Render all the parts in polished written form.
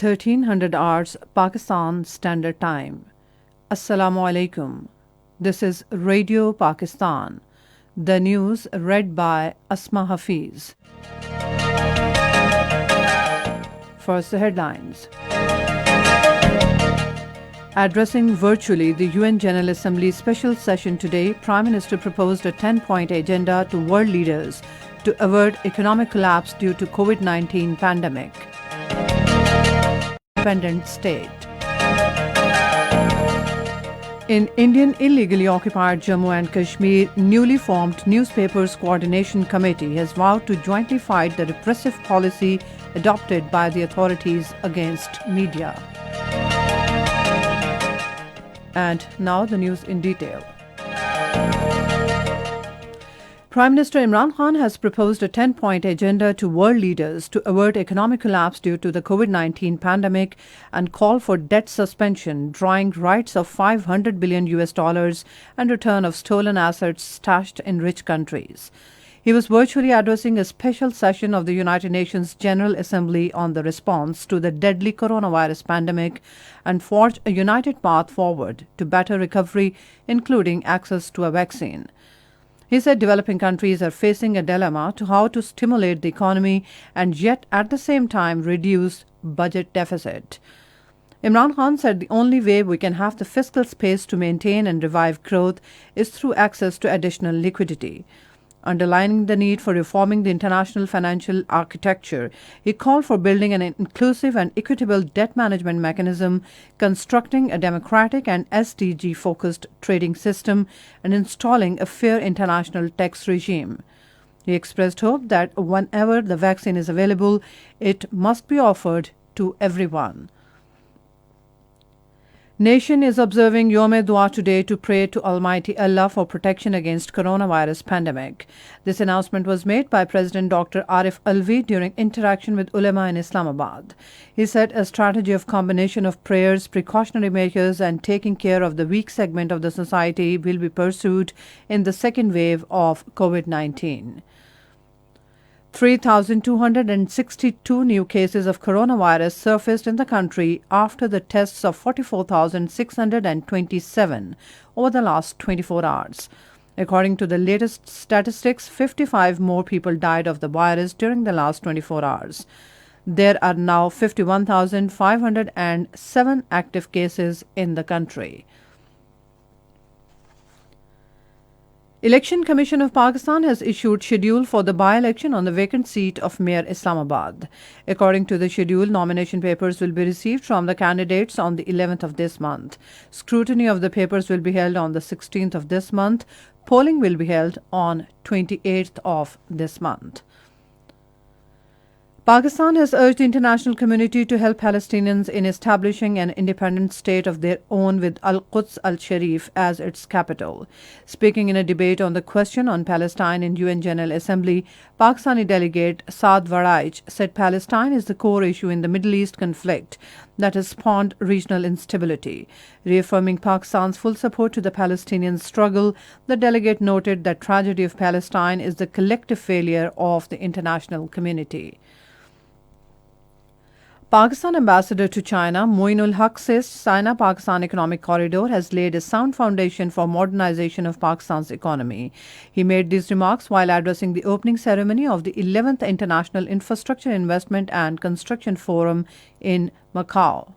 1300 hours Pakistan Standard Time. Assalamu alaikum. This is Radio Pakistan. The news read by Asma Hafiz. First, the headlines. Addressing virtually the UN General Assembly special session today, Prime Minister proposed a 10-point agenda to world leaders to avert economic collapse due to COVID-19 pandemic. Independent state. In Indian illegally occupied Jammu and Kashmir, newly formed Newspapers Coordination Committee has vowed to jointly fight the repressive policy adopted by the authorities against media. And now the news in detail. Prime Minister Imran Khan has proposed a 10-point agenda to world leaders to avert economic collapse due to the COVID-19 pandemic and call for debt suspension, drawing rights of $500 billion and return of stolen assets stashed in rich countries. He was virtually addressing a special session of the United Nations General Assembly on the response to the deadly coronavirus pandemic and forge a united path forward to better recovery, including access to a vaccine. He said developing countries are facing a dilemma to how to stimulate the economy and yet at the same time reduce budget deficit. Imran Khan said the only way we can have the fiscal space to maintain and revive growth is through access to additional liquidity. Underlining the need for reforming the international financial architecture, he called for building an inclusive and equitable debt management mechanism, constructing a democratic and SDG-focused trading system, and installing a fair international tax regime. He expressed hope that whenever the vaccine is available, it must be offered to everyone. Nation is observing Yom-e-Dua today to pray to Almighty Allah for protection against coronavirus pandemic. This announcement was made by President Dr. Arif Alvi during interaction with ulama in Islamabad. He said a strategy of combination of prayers, precautionary measures and taking care of the weak segment of the society will be pursued in the second wave of COVID-19. 3,262 new cases of coronavirus surfaced in the country after the tests of 44,627 over the last 24 hours. According to the latest statistics, 55 more people died of the virus during the last 24 hours. There are now 51,507 active cases in the country. Election Commission of Pakistan has issued schedule for the by-election on the vacant seat of Mayor Islamabad. According to the schedule, nomination papers will be received from the candidates on the 11th of this month. Scrutiny of the papers will be held on the 16th of this month. Polling will be held on 28th of this month. Pakistan has urged the international community to help Palestinians in establishing an independent state of their own with Al-Quds Al-Sharif as its capital. Speaking in a debate on the question on Palestine in UN General Assembly, Pakistani delegate Saad Waraich said Palestine is the core issue in the Middle East conflict that has spawned regional instability. Reaffirming Pakistan's full support to the Palestinian struggle, the delegate noted that tragedy of Palestine is the collective failure of the international community. Pakistan ambassador to China, Moinul Haq, says China-Pakistan economic corridor has laid a sound foundation for modernization of Pakistan's economy. He made these remarks while addressing the opening ceremony of the 11th International Infrastructure Investment and Construction Forum in Macau.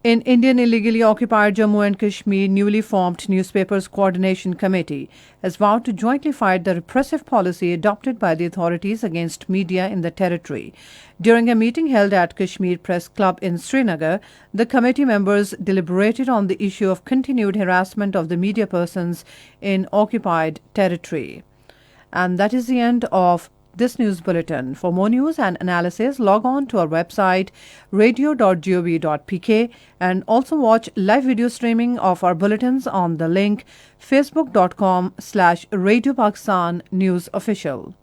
In Indian illegally occupied Jammu and Kashmir, newly formed Newspapers Coordination Committee has vowed to jointly fight the repressive policy adopted by the authorities against media in the territory. During a meeting held at Kashmir Press Club in Srinagar, the committee members deliberated on the issue of continued harassment of the media persons in occupied territory. And that is the end of this news bulletin. For more news and analysis, log on to our website radio.gov.pk and also watch live video streaming of our bulletins on the link facebook.com/Radio Pakistan News Official.